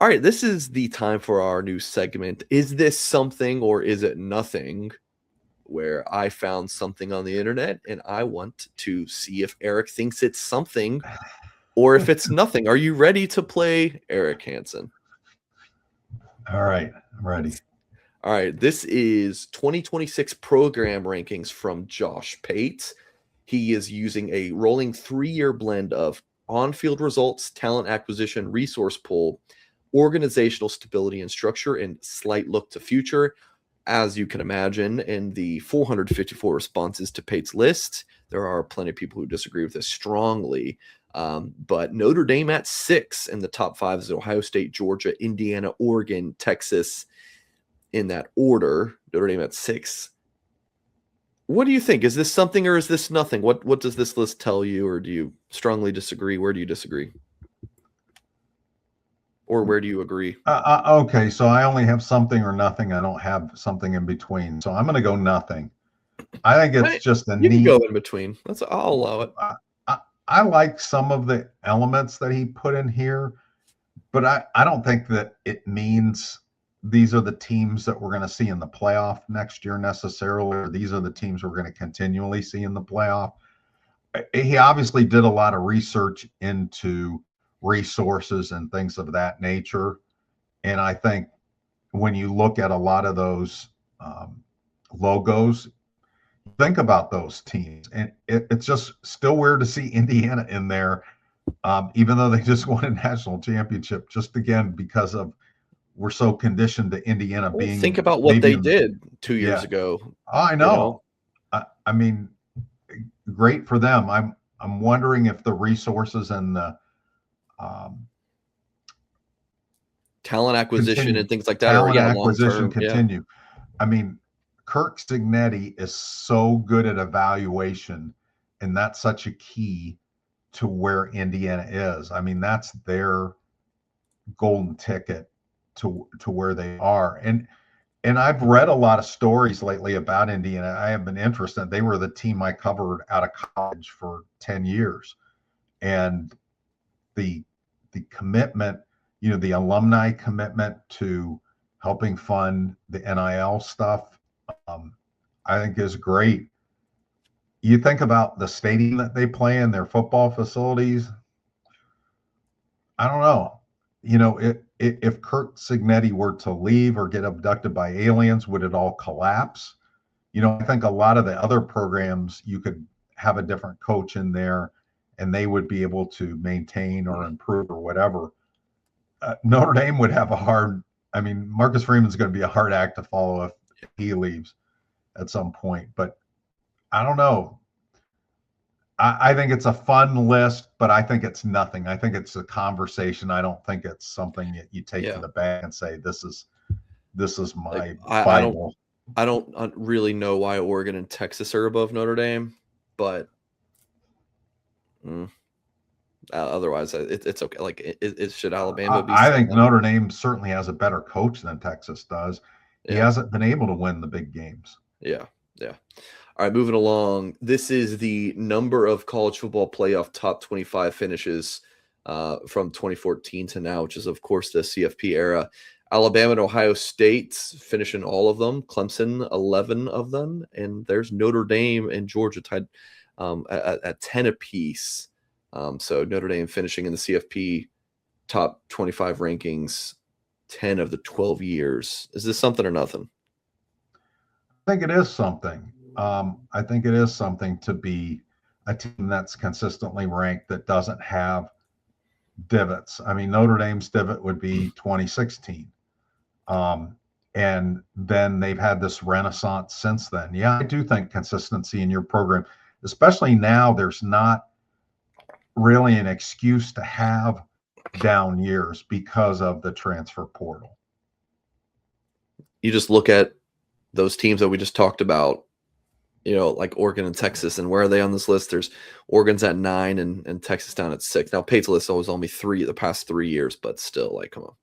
All right, this is the time for our new segment. Is this something or is it nothing? Where I found something on the internet and I want to see if Eric thinks it's something or if it's nothing. Are you ready to play Eric Hansen? All right, I'm ready. All right, this is 2026 program rankings from Josh Pate. He is using a rolling 3-year blend of on-field results, talent acquisition, resource pool, organizational stability and structure, and slight look to future. As you can imagine, in the 454 responses to Pate's list, there are plenty of people who disagree with this strongly. But Notre Dame at 6 in the top 5 is Ohio State, Georgia, Indiana, Oregon, Texas, in that order. Notre Dame at 6. What do you think? Is this something or is this nothing? What does this list tell you, or do you strongly disagree? Where do you disagree? Or where do you agree? Okay, so I only have something or nothing. I don't have something in between. So I'm going to go nothing. I think it's just a You can neat. go in between. I'll allow it. I like some of the elements that he put in here, but I don't think that it means these are the teams that we're going to see in the playoff next year necessarily, or these are the teams we're going to continually see in the playoff. He obviously did a lot of research into resources and things of that nature. And I think when you look at a lot of those logos, think about those teams. And it's just still weird to see Indiana in there, even though they just won a national championship, just again, because of we're so conditioned to Indiana being Think about what maybe they in the, did 2 years yeah. ago. I know. I mean, great for them. I'm wondering if the resources and the talent acquisition and things like that, or talent long acquisition term. Yeah. continue. I mean, Kirk Cignetti is so good at evaluation, and that's such a key to where Indiana is. I mean, that's their golden ticket to where they are. And I've read a lot of stories lately about Indiana. I have been interested. They were the team I covered out of college for 10 years. And the commitment, the alumni commitment to helping fund the NIL stuff, I think is great. You think about the stadium that they play in, their football facilities. I don't know. If Kirk Cignetti were to leave or get abducted by aliens, would it all collapse? I think a lot of the other programs, you could have a different coach in there and they would be able to maintain or improve or whatever. Notre Dame would have Marcus Freeman's going to be a hard act to follow if he leaves at some point. But I don't know. I think it's a fun list, but I think it's nothing. I think it's a conversation. I don't think it's something that you take to the bank and say, this is my Bible. I don't really know why Oregon and Texas are above Notre Dame, but otherwise it's okay. Like it should Alabama be? I think Notre Dame certainly has a better coach than Texas does. He Yeah. hasn't been able to win the big games. Yeah. All right, moving along. This is the number of college football playoff top 25 finishes from 2014 to now, which is, of course, the CFP era. Alabama and Ohio State finishing all of them. Clemson, 11 of them. And there's Notre Dame and Georgia tied at 10 apiece. So Notre Dame finishing in the CFP top 25 rankings 10 of the 12 years. Is this something or nothing? I think it is something. I think it is something to be a team that's consistently ranked that doesn't have divots. I mean, Notre Dame's divot would be 2016. And then they've had this renaissance since then. Yeah, I do think consistency in your program, especially now, there's not really an excuse to have down years because of the transfer portal. You just look at those teams that we just talked about, like Oregon and Texas, and where are they on this list? There's Oregon's at 9 and Texas down at 6. Now, Pate's list was only 3 the past 3 years, but still, like, come on.